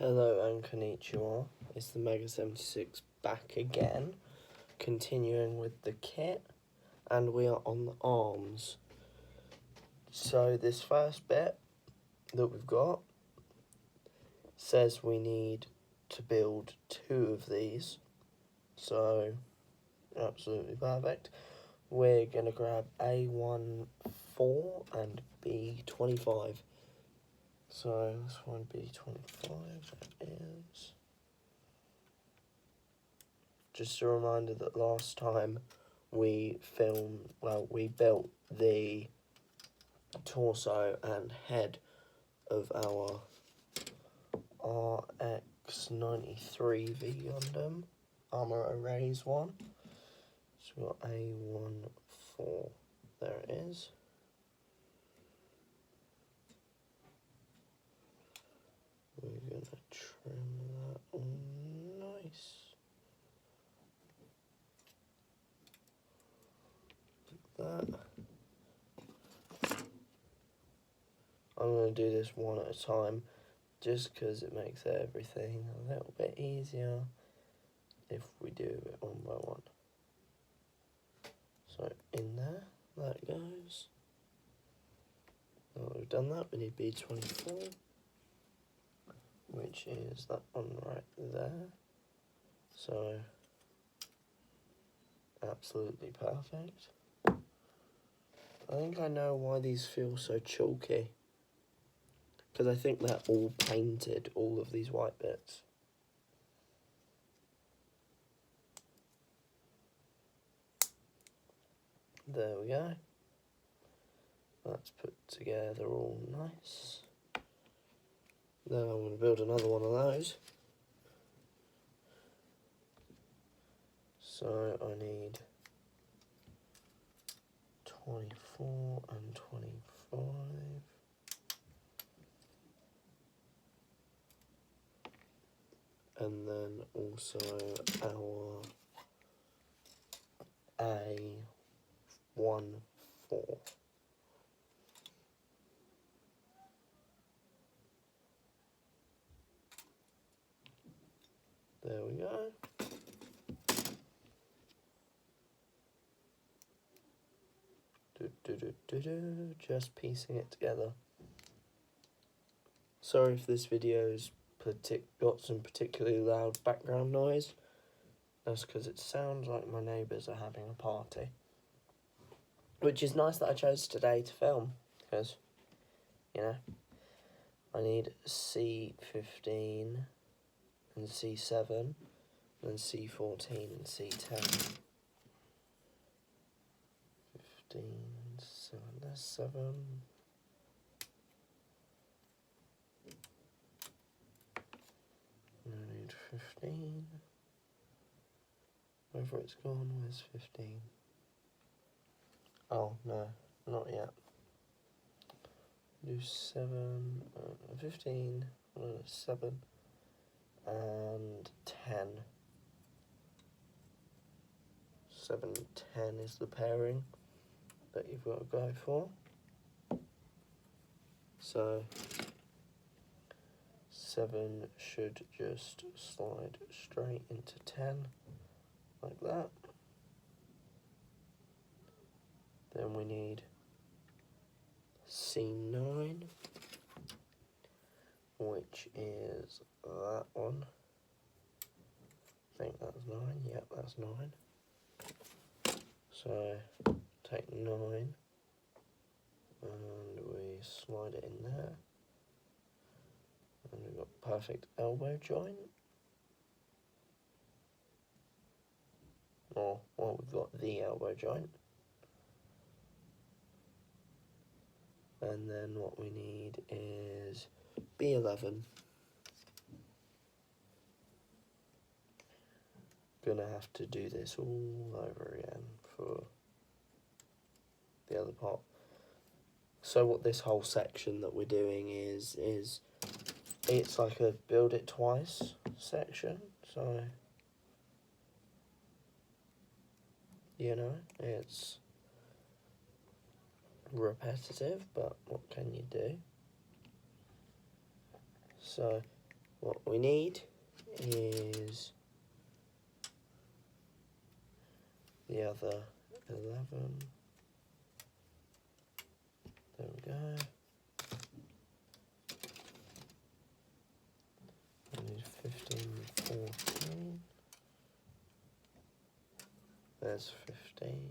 Hello and konnichiwa, it's the Mega 76 back again, continuing with the kit, and we are on the arms. So this first bit that we've got says we need to build 2 of these, so absolutely perfect. We're going to grab A14 and B25. So this one B25, that is. Just a reminder that last time we built the torso and head of our RX-93 V Gundam Armor Arrays one. So we've got A14, there it is. We're going to trim that nice. Like that. I'm going to do this one at a time just because it makes everything a little bit easier if we do it one by one. So in there, that goes. Now that we've done that, we need B24. Which is that one right there. So, absolutely perfect. I think I know why these feel so chalky. Because I think they're all painted, all of these white bits. There we go. That's put together all nice. Then I'm going to build another one of those. So I need 24 and 25. And then also our A14. There we go. Just piecing it together. Sorry if this video's got some particularly loud background noise. That's because it sounds like my neighbours are having a party. Which is nice that I chose today to film, because, you know, I need C15 and C7, and then C14 and C10. 15, 7, there's 7. I need 15. Whether it's gone, where's 15? Oh, no, not yet. Do 7, 15, 7, and 10. 7, 10 is the pairing that you've got to go for. So 7 should just slide straight into 10, like that. Then we need C9, which is that one. I think that's 9, yep, that's 9. So take 9 and we slide it in there. And we've got perfect elbow joint. Or, well, we've got the elbow joint. And then what we need is B11. Gonna have to do this all over again for the other part. So what this whole section that we're doing is it's like a build it twice section. So, you know, it's repetitive, but what can you do? So what we need is the other 11. There we go. I need 15, 14. There's 15.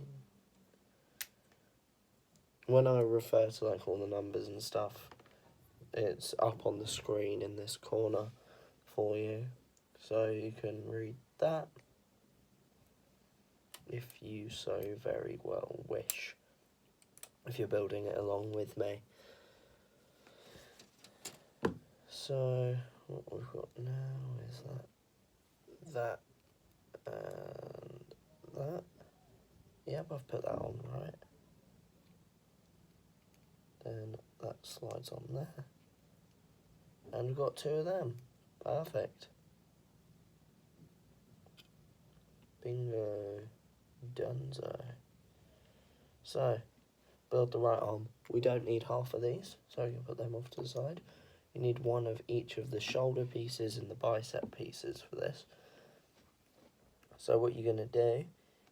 When I refer to like all the numbers and stuff, it's up on the screen in this corner for you, so you can read that if you so very well wish, if you're building it along with me. So what we've got now is that and that. Yep, I've put that on right. Then that slides on there. And we've got 2 of them. Perfect. Bingo. Dunzo. So, build the right arm. We don't need half of these, so you can put them off to the side. You need 1 of each of the shoulder pieces and the bicep pieces for this. So what you're going to do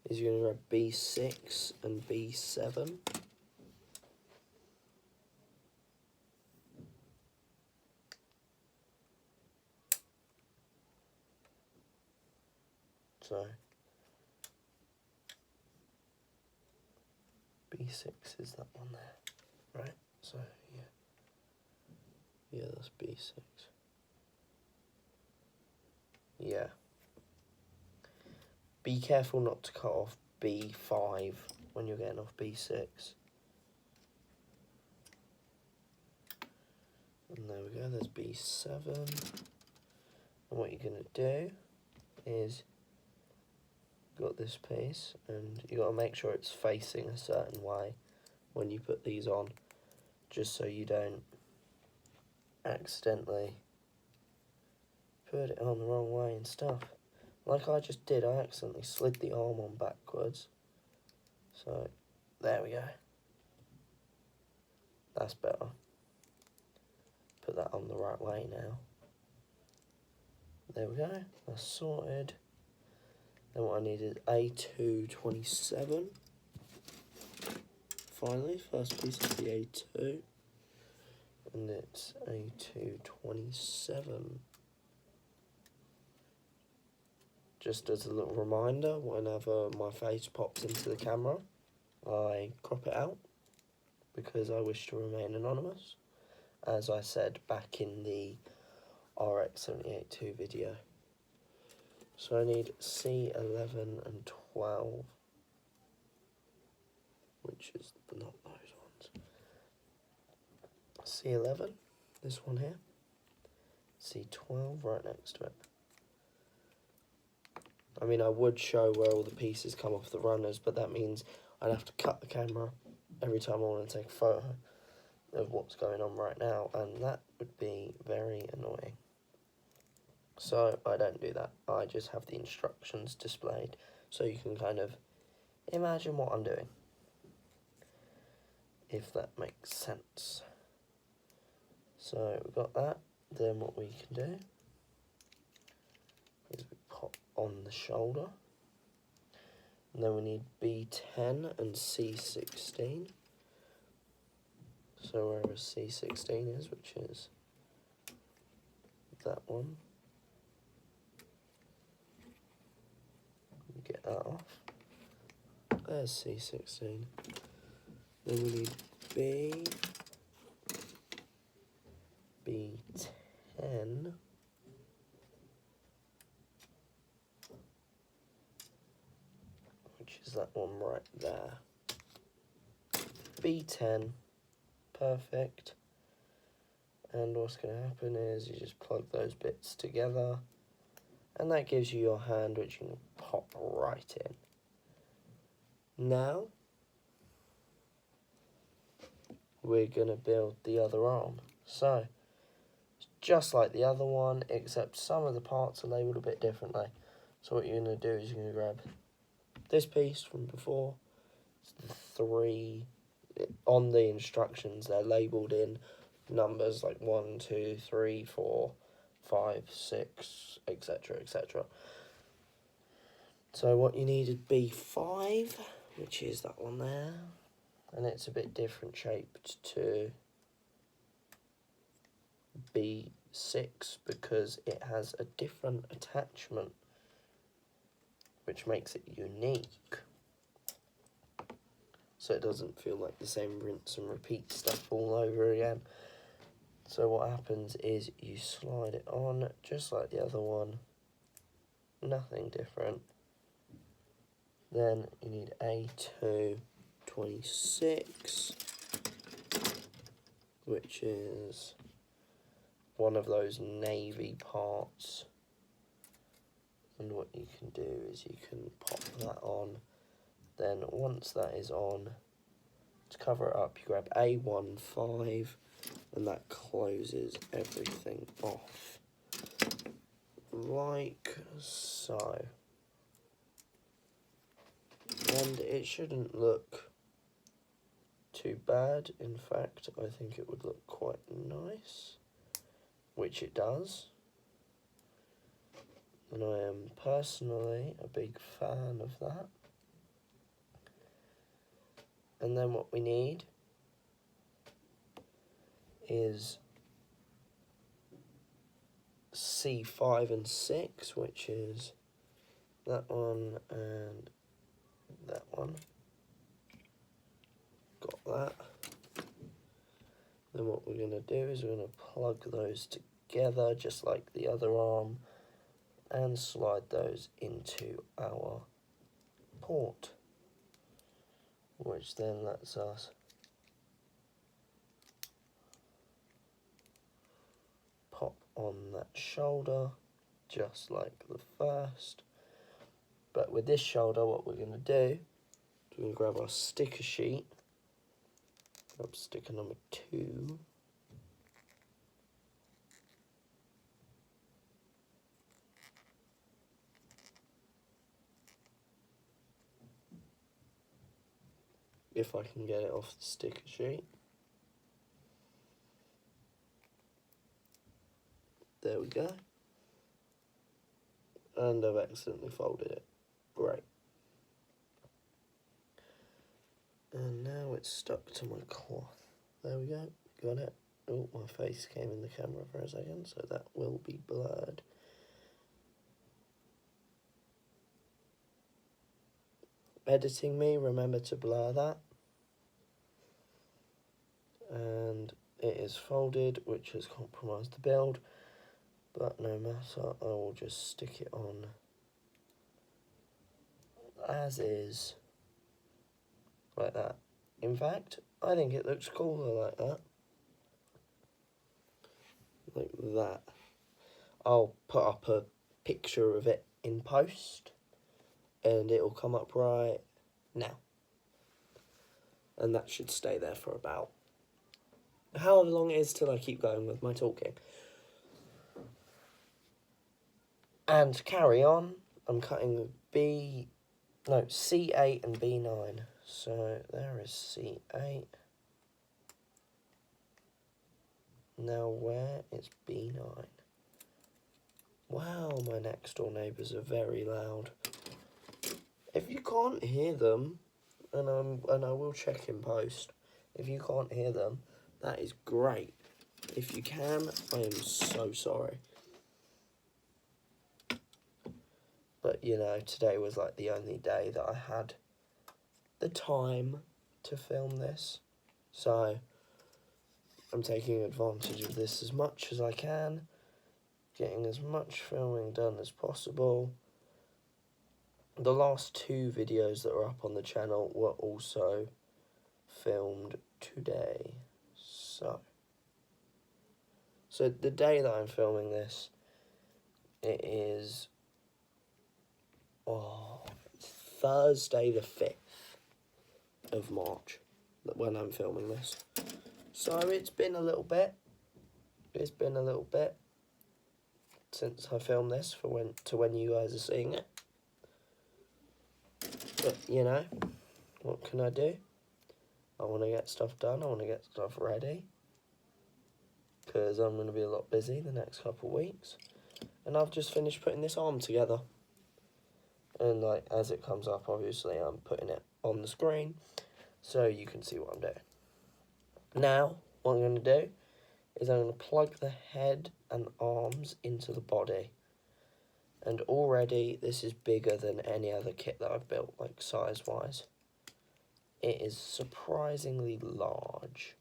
is you're going to grab B6 and B7. So B6 is that one there, right? So yeah, that's B6. Yeah. Be careful not to cut off B5 when you're getting off B6. And there we go, there's B7. And what you're going to do is, you've got this piece, and you've got to make sure it's facing a certain way when you put these on, just so you don't accidentally put it on the wrong way and stuff. Like I just did, I accidentally slid the arm on backwards. So, there we go. That's better. Put that on the right way now. There we go, that's sorted. Then what I need is A227. Finally, first piece of the A2. And it's A227. Just as a little reminder, whenever my face pops into the camera, I crop it out because I wish to remain anonymous, as I said back in the RX-93 video. So I need C11 and 12, which is not those ones. C11, this one here. C12 right next to it. I mean, I would show where all the pieces come off the runners, but that means I'd have to cut the camera every time I want to take a photo of what's going on right now, and that would be very annoying. So I don't do that. I just have the instructions displayed so you can kind of imagine what I'm doing, if that makes sense. So we've got that. Then what we can do is we pop on the shoulder, and then we need B10 and C16. So wherever C16 is, which is that one, get that off. There's C16. Then we need B10, which is that one right there. B10, perfect. And what's going to happen is you just plug those bits together, and that gives you your hand, which you can pop right in. Now, we're going to build the other arm. So, it's just like the other one, except some of the parts are labelled a bit differently. So what you're going to do is you're going to grab this piece from before. It's the 3, on the instructions they're labelled in numbers like 1, 2, 3, 4, 5, 6, etc., etc. So what you need is B5, which is that one there, and it's a bit different shaped to B6 because it has a different attachment, which makes it unique. So it doesn't feel like the same rinse and repeat stuff all over again. So what happens is you slide it on just like the other one, nothing different. Then you need A226, which is one of those navy parts. And what you can do is you can pop that on. Then once that is on, to cover it up, you grab A15, and that closes everything off. Like so. And it shouldn't look too bad. In fact, I think it would look quite nice, which it does. And I am personally a big fan of that. And then what we need is C5 and 6, which is that one and that one. Got that. Then what we're going to do is we're going to plug those together just like the other arm and slide those into our port, which then lets us pop on that shoulder just like the first. But with this shoulder, what we're going to do is we're going to grab our sticker sheet, grab sticker number 2, if I can get it off the sticker sheet. There we go. And I've accidentally folded it. Great. And now it's stuck to my cloth. There we go. Got it. Oh, my face came in the camera for a second, so that will be blurred. Editing me, remember to blur that. And it is folded, which has compromised the build. But no matter, I will just stick it on as is, like that. In fact, I think it looks cooler like that. Like that. I'll put up a picture of it in post, and it will come up right now. And that should stay there for about however long it is till I keep going with my talking. And to carry on, I'm cutting C8 and B9. So there is C8. Now where is B9? Wow, my next door neighbours are very loud. If you can't hear them, and I will check in post, if you can't hear them, that is great. If you can, I am so sorry. But, you know, today was like the only day that I had the time to film this. So, I'm taking advantage of this as much as I can, getting as much filming done as possible. The last 2 videos that are up on the channel were also filmed today. So the day that I'm filming this, it is Thursday the 5th of March when I'm filming this. So it's been a little bit. It's been a little bit since I filmed this to when you guys are seeing it. But, you know, what can I do? I want to get stuff done. I want to get stuff ready. because I'm going to be a lot busy the next couple of weeks. And I've just finished putting this arm together. And like as it comes up, obviously I'm putting it on the screen so you can see what I'm doing. Now, what I'm going to do is I'm going to plug the head and arms into the body. And already this is bigger than any other kit that I've built, like size-wise. It is surprisingly large.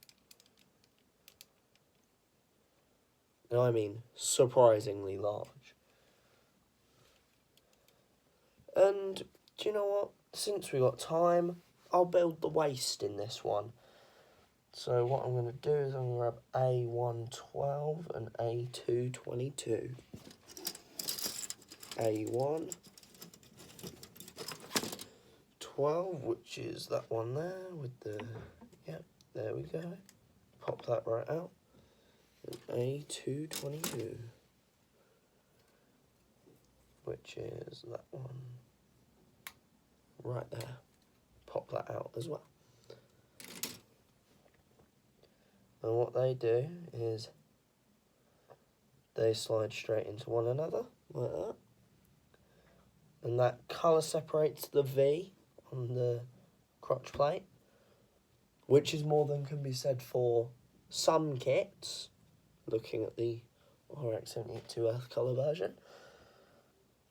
And I mean surprisingly large. And do you know what? Since we got time, I'll build the waist in this one. So what I'm going to do is I'm going to grab A112 and A222. A1 12, which is that one there with the, yep, there we go. Pop that right out. And A222, which is that one right there. Pop that out as well. And what they do is they slide straight into one another, like that. And that colour separates the V on the crotch plate, which is more than can be said for some kits, looking at the RX-93 Earth colour version,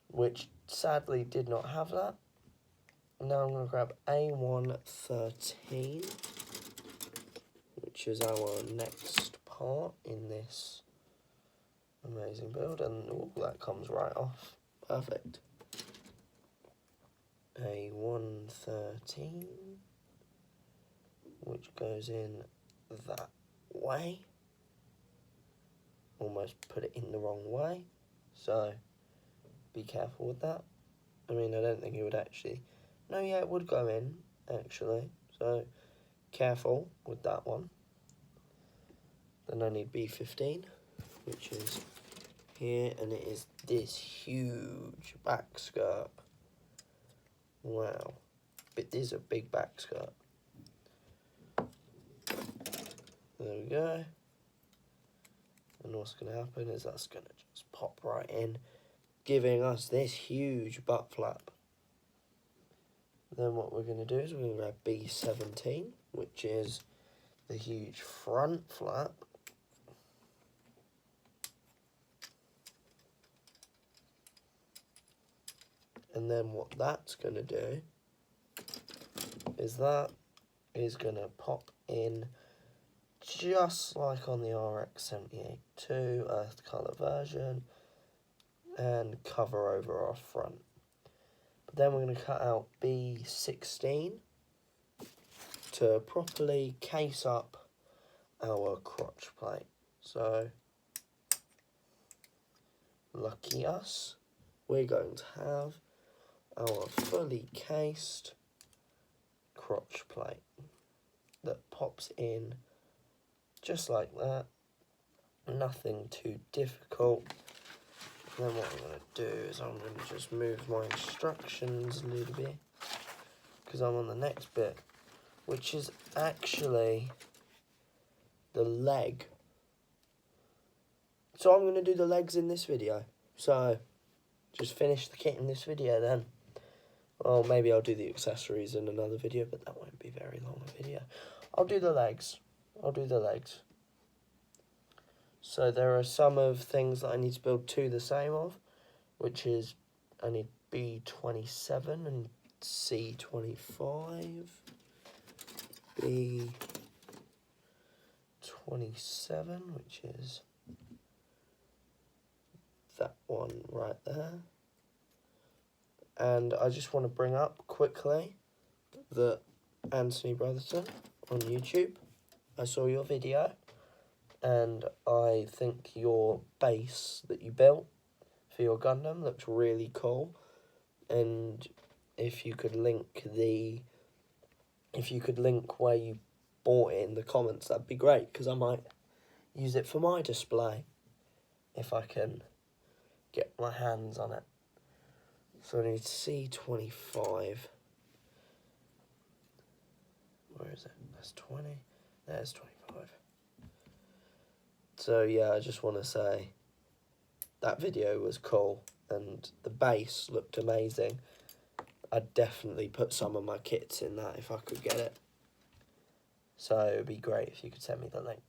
which sadly did not have that. Now I'm going to grab A113, which is our next part in this amazing build, and all that comes right off. Perfect. A113, which goes in that way. Almost put it in the wrong way, so be careful with that. I mean, I don't think it would actually... No, yeah, it would go in, actually, so careful with that one. Then I need B15, which is here, and it is this huge back skirt. Wow, it is a big back skirt. There we go. And what's going to happen is that's going to just pop right in, giving us this huge butt flap. Then what we're going to do is we're going to grab B17, which is the huge front flap. And then what that's going to do is that is going to pop in just like on the RX-93 Earth colour version and cover over our front. But then we're going to cut out B16 to properly case up our crotch plate. So, lucky us, we're going to have our fully cased crotch plate that pops in just like that. Nothing too difficult. And then what I'm going to do is I'm going to just move my instructions a little bit, because I'm on the next bit, which is actually the leg. So I'm going to do the legs in this video. So just finish the kit in this video then. Well, maybe I'll do the accessories in another video, but that won't be very long a video. I'll do the legs. So there are some of things that I need to build two the same of, which is I need B27 and C25. B27, which is that one right there. And I just want to bring up quickly that Anthony Brotherton on YouTube, I saw your video, and I think your base that you built for your Gundam looks really cool. And if you could link where you bought it in the comments, that'd be great, because I might use it for my display if I can get my hands on it. So I need C25. Where is it? That's 20. There's 25. So yeah, I just want to say that video was cool and the base looked amazing. I'd definitely put some of my kits in that if I could get it. So it would be great if you could send me the link.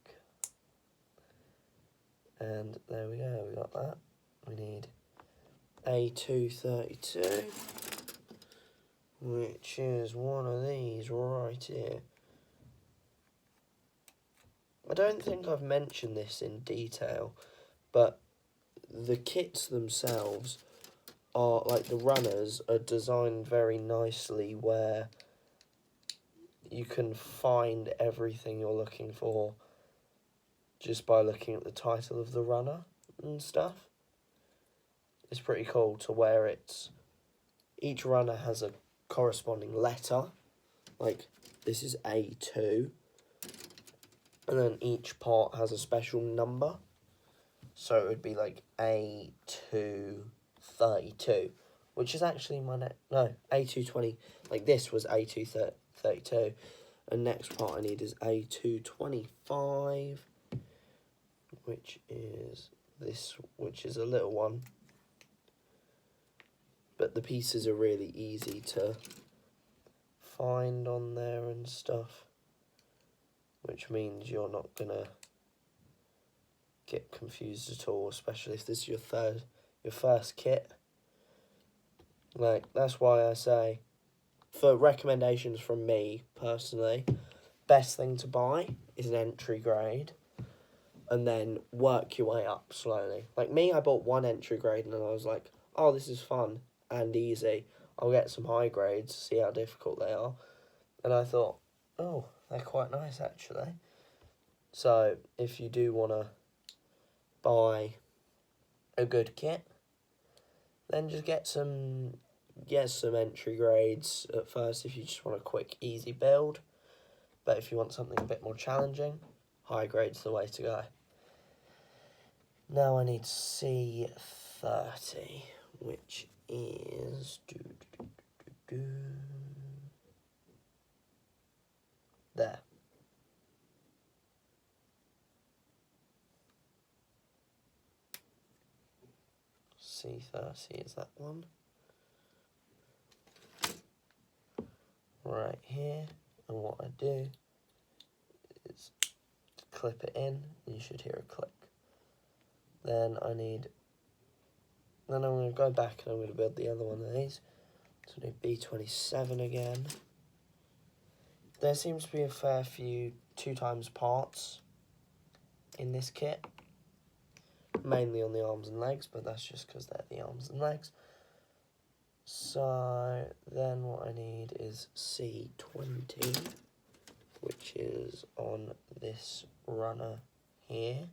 And there we go, we got that. We need A232, which is one of these right here. I don't think I've mentioned this in detail, but the kits themselves are, like the runners, are designed very nicely where you can find everything you're looking for just by looking at the title of the runner and stuff. It's pretty cool to where it's, each runner has a corresponding letter, like this is A2, and then each part has a special number. So it would be like A232, which is actually my no, A220, like this was A232, and next part I need is A225, which is this, which is a little one. But the pieces are really easy to find on there and stuff, which means you're not gonna get confused at all, especially if this is your first kit. Like, that's why I say, for recommendations from me personally, best thing to buy is an entry grade and then work your way up slowly. Like me, I bought one entry grade and then I was like, oh, this is fun and easy. I'll get some high grades, see how difficult they are. And I thought, oh, they're quite nice actually. So if you do want to buy a good kit, then just get some entry grades at first if you just want a quick, easy build. But if you want something a bit more challenging, high grade's the way to go. Now I need C30, which is there. C30 is that one. Right here, and what I do is clip it in, and you should hear a click. Then I'm going to go back and I'm going to build the other one of these. So I do B27 again. There seems to be a fair few 2x parts in this kit, mainly on the arms and legs, but that's just because they're the arms and legs. So then what I need is C20, which is on this runner here.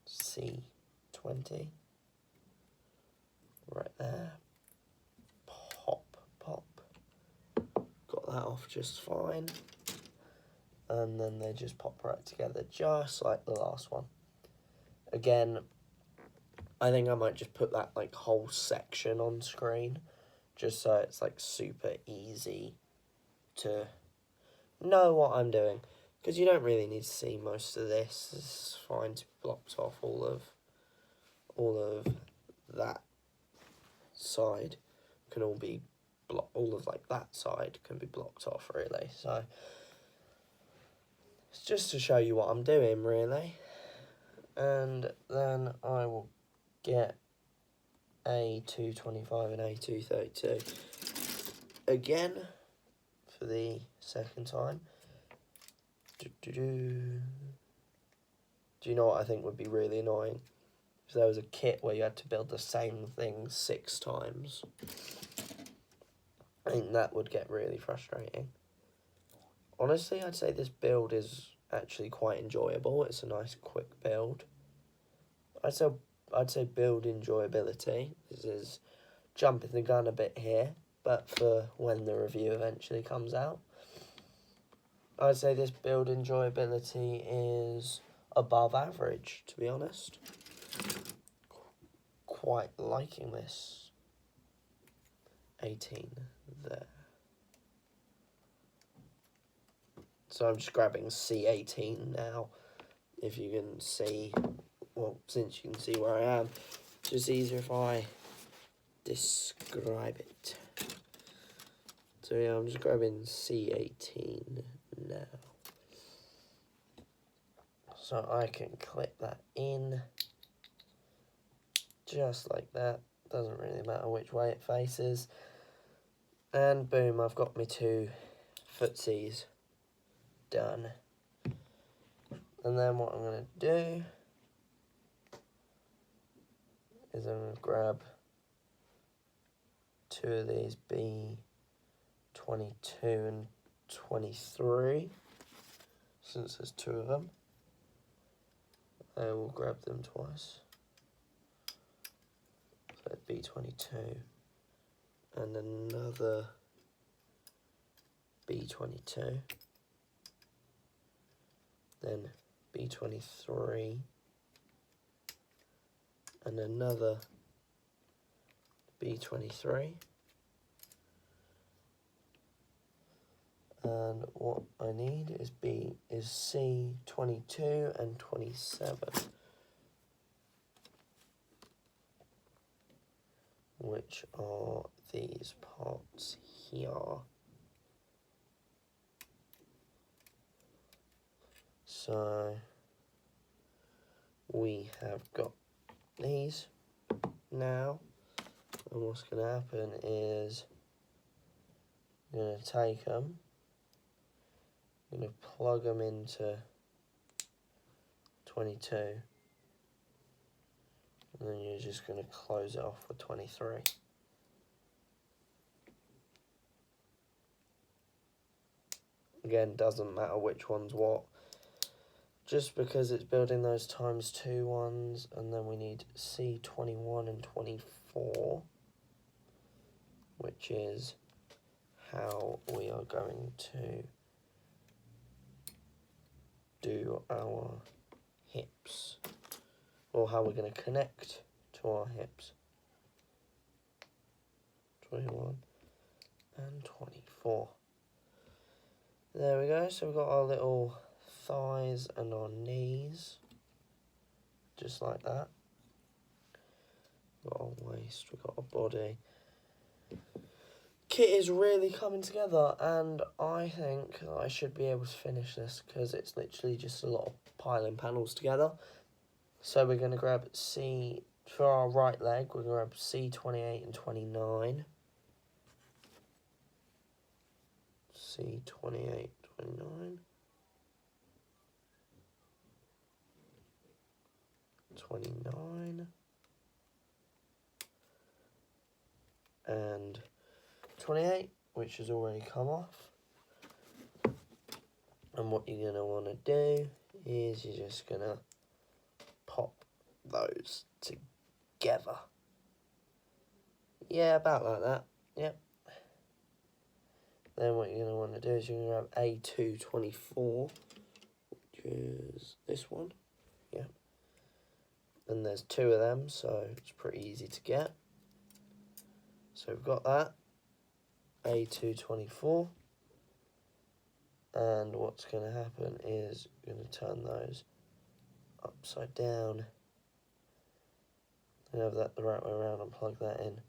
C20, right there. Pop. Got that off just fine. And then they just pop right together, just like the last one. Again, I think I might just put that like whole section on screen, just so it's like super easy to know what I'm doing. Because you don't really need to see most of this. It's fine to be blocked off. All of that side can all be all of like that side can be blocked off really. So it's just to show you what I'm doing really. And then I will get A225 and A232 again for the second time. Do you know what I think would be really annoying? If there was a kit where you had to build the same thing 6 times. I think that would get really frustrating. Honestly, I'd say this build is actually quite enjoyable. It's a nice quick build. I'd say build enjoyability. This is jumping the gun a bit here, but for when the review eventually comes out. I'd say this build enjoyability is above average, to be honest. Quite liking this 18 there. So I'm just grabbing C18 now if you can see, well, since you can see where I am, it's just easier if I describe it. So yeah, I'm just grabbing C18 now. So I can clip that in, just like that. Doesn't really matter which way it faces. And boom, I've got my 2 footsies done. And then what I'm going to do is I'm going to grab 2 of these B22 and 23, since there's 2 of them. I will grab them twice. So B22 and another B22, then B23 and another B23, and what I need is C22 and 27, which are these parts here. So we have got these now, and what's going to happen is I'm going to take them, I'm going to plug them into 22, and then you're just going to close it off with 23. Again, doesn't matter which one's what, just because it's building those ×2 ones, and then we need C21 and 24, which is how we are going to do our hips, or how we're going to connect to our hips. 21 and 24. There we go, so we've got our little thighs and our knees, just like that. We've got our waist, we've got our body. Kit is really coming together, and I think that I should be able to finish this because it's literally just a lot of piling panels together. So we're going to grab C, for our right leg, we're going to grab C28 and 29. C28, 29. 29. And 28, which has already come off. And what you're going to want to do is you're just going to pop those together. Yeah, about like that. Yep. Then what you're going to want to do is you're going to grab A224, which is this one. Yeah. And there's 2 of them, so it's pretty easy to get. So we've got that, A224. And what's going to happen is you're going to turn those upside down and have that the right way around and plug that in.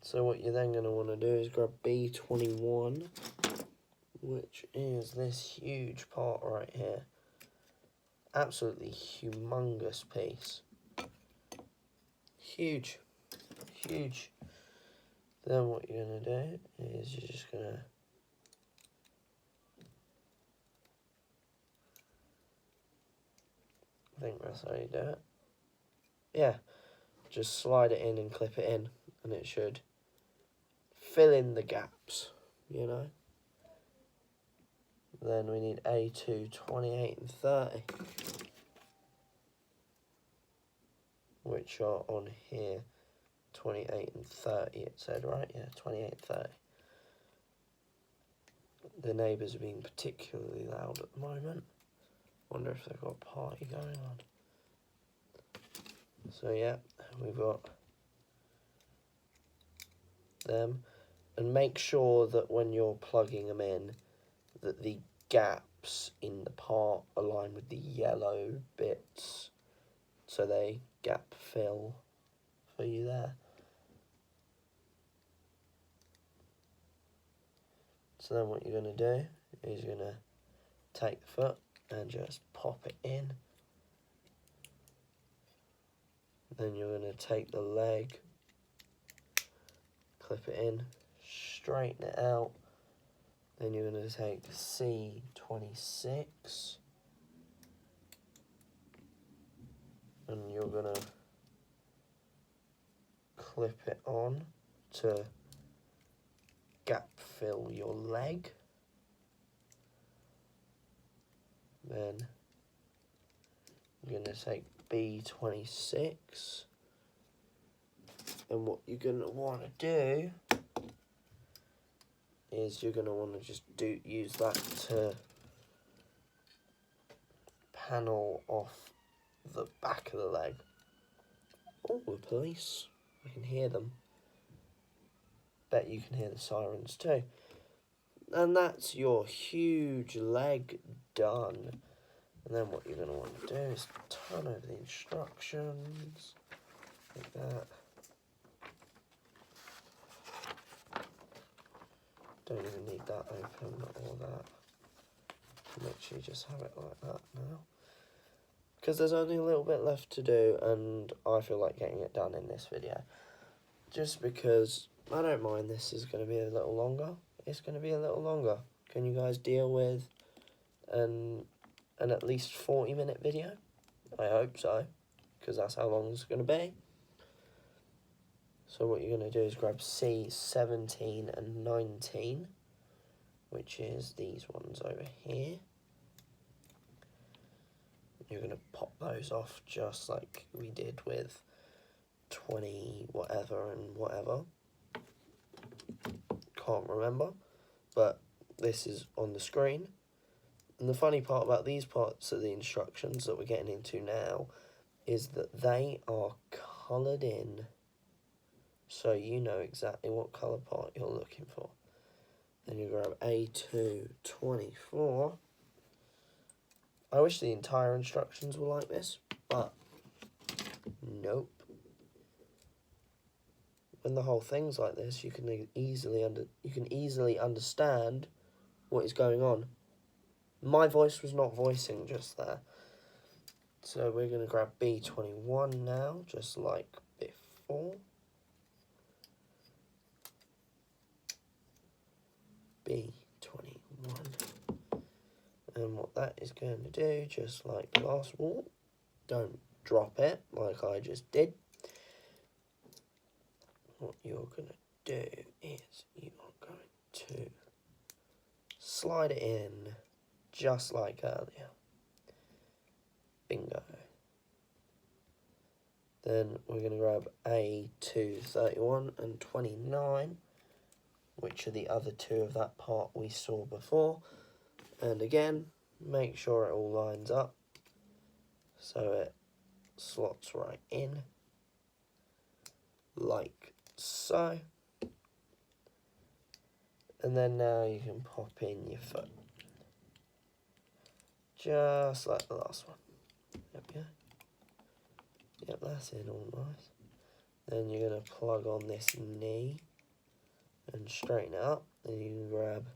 So what you're then going to want to do is grab B21, which is this huge part right here. Absolutely humongous piece. Huge. Huge. Then what you're going to do is you're just going to I think that's how you do it. Yeah, just slide it in and clip it in, and it should fill in the gaps, you know. Then we need A2, 28 and 30, which are on here, 28 and 30 it said, right? Yeah, 28 and 30. The neighbours are being particularly loud at the moment. Wonder if they've got a party going on. So yeah, we've got them. And make sure that when you're plugging them in, that the gap gaps in the part align with the yellow bits, so they gap fill for you there. So then what you're going to do is you're going to take the foot and just pop it in. Then you're going to take the leg, clip it in, straighten it out. Then you're going to take C26 and you're going to clip it on to gap fill your leg. Then you're going to take B26, and what you're going to want to do is you're going to want to just use that to panel off the back of the leg. Oh, the police. I can hear them. Bet you can hear the sirens too. And that's your huge leg done. And then what you're going to want to do is turn over the instructions, like that. Don't even need that open or that. Literally just have it like that now. Because there's only a little bit left to do, and I feel like getting it done in this video. Just because I don't mind this is going to be a little longer. It's going to be a little longer. Can you guys deal with an at least 40-minute video? I hope so, because that's how long it's going to be. So what you're going to do is grab C17 and 19, which is these ones over here. You're going to pop those off just like we did with 20 whatever and whatever. Can't remember, but this is on the screen. And the funny part about these parts of the instructions that we're getting into now is that they are coloured in, so you know exactly what colour part you're looking for. Then you grab A224. I wish the entire instructions were like this, but nope. When the whole thing's like this, you can easily understand what is going on. My voice was not voicing just there. So we're going to grab B21 now, just like before. B21. And what that is going to do, just like last wall, don't drop it like I just did. What you're going to do is you are going to slide it in just like earlier. Bingo. Then we're going to grab A231 and 29, which are the other two of that part we saw before. And again, make sure it all lines up so it slots right in, like so. And then now you can pop in your foot, just like the last one. There we go. Yep, that's in all nice. Then you're going to plug on this knee and straighten it up. Then you can grab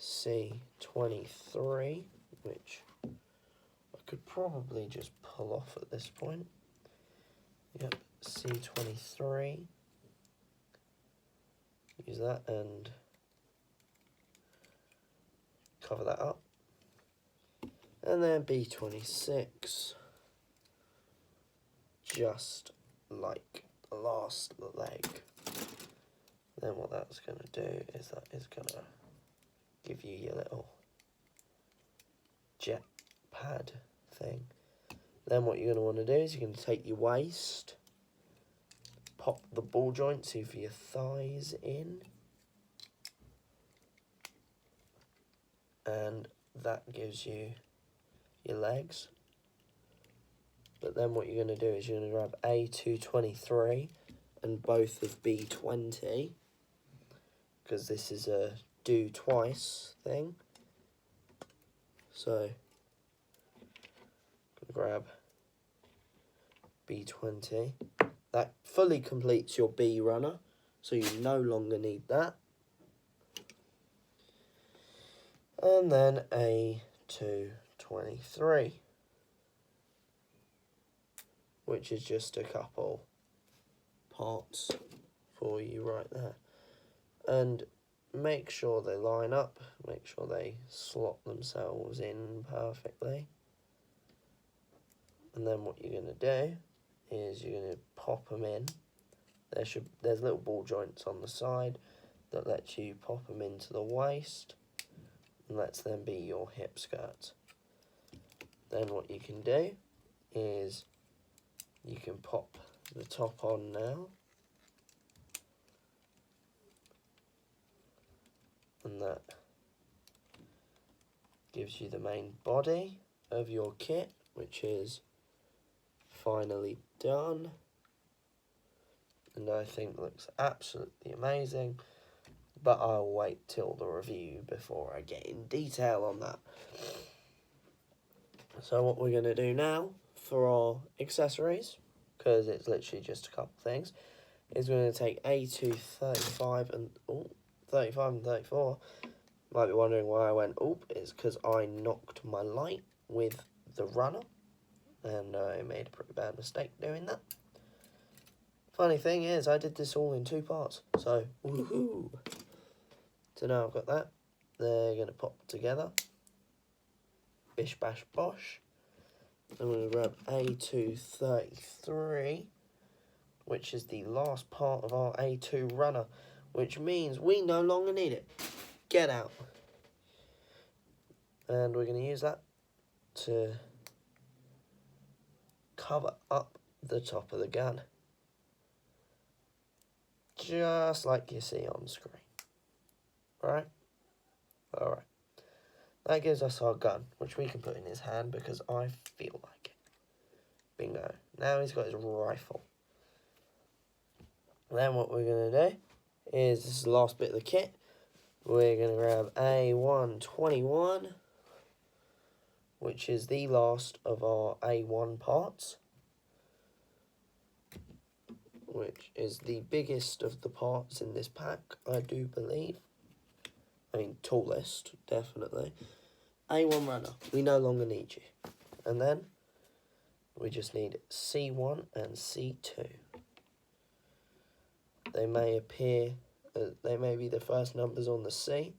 C23, which I could probably just pull off at this point. Yep, C23. Use that and cover that up. And then B26, just like the last leg. Then what that's going to do is that is going to give you your little jet pad thing. Then what you're going to want to do is you're going to take your waist, pop the ball joints of your thighs in, and that gives you your legs. But then what you're going to do is you're going to grab A223 and both of B20, because this is a do twice thing. So grab B20. That fully completes your B runner, so you no longer need that. And then A223, which is just a couple parts for you right there. And make sure they line up, make sure they slot themselves in perfectly. And then what you're going to do is you're going to pop them in. There's little ball joints on the side that lets you pop them into the waist and lets them be your hip skirt. Then what you can do is you can pop the top on now, and that gives you the main body of your kit, which is finally done, and I think looks absolutely amazing, but I'll wait till the review before I get in detail on that. So what we're going to do now for our accessories, because it's literally just a couple things, is we're going to take A235 and 35 and 34. Might be wondering why I went oop. It's because I knocked my light with the runner, and I made a pretty bad mistake doing that. Funny thing is, I did this all in 2 parts, so woohoo! So now I've got that. They're going to pop together. Bish bash bosh. I'm going to grab A233, which is the last part of our A2 runner, which means we no longer need it. Get out. And we're going to use that to cover up the top of the gun, just like you see on screen. Alright? Alright. That gives us our gun, which we can put in his hand because I feel like it. Bingo. Now he's got his rifle. Then what we're going to do is, this is the last bit of the kit, we're going to grab A121, which is the last of our A1 parts, which is the biggest of the parts in this pack, I do believe. I mean, tallest, definitely. A1 runner, we no longer need you. And then we just need C1 and C2. They may appear, they may be the first numbers on the C,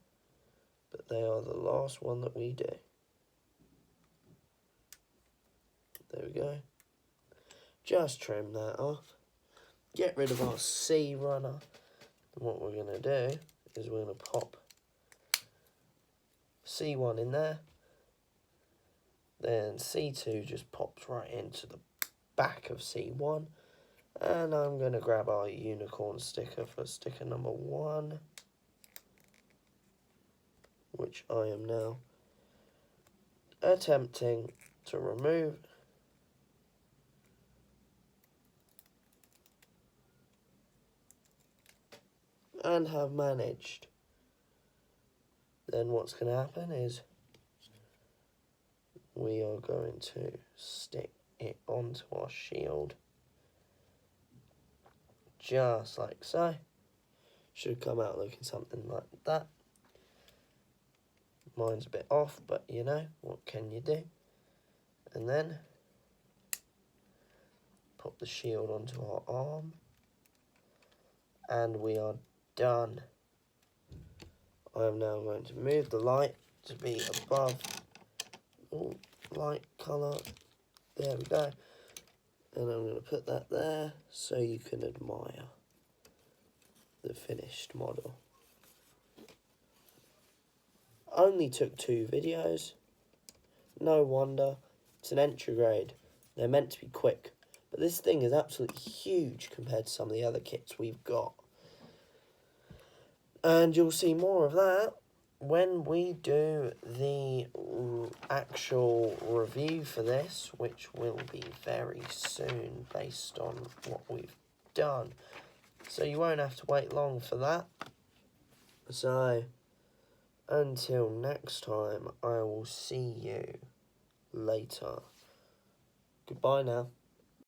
but they are the last one that we do. There we go. Just trim that off. Get rid of our C runner. And what we're going to do is we're going to pop C1 in there. Then C2 just pops right into the back of C1. And I'm going to grab our unicorn sticker for sticker number 1, which I am now attempting to remove. And have managed. Then what's going to happen is we are going to stick it onto our shield, just like so. Should come out looking something like that. Mine's a bit off, but you know, what can you do? And then pop the shield onto our arm, and we are done. I am now going to move the light to be above light colour. There we go. And I'm going to put that there so you can admire the finished model. Only took 2 videos. No wonder. It's an entry grade. They're meant to be quick. But this thing is absolutely huge compared to some of the other kits we've got. And you'll see more of that when we do the actual review for this, which will be very soon based on what we've done. So you won't have to wait long for that. So Until next time, I will see you later. Goodbye now.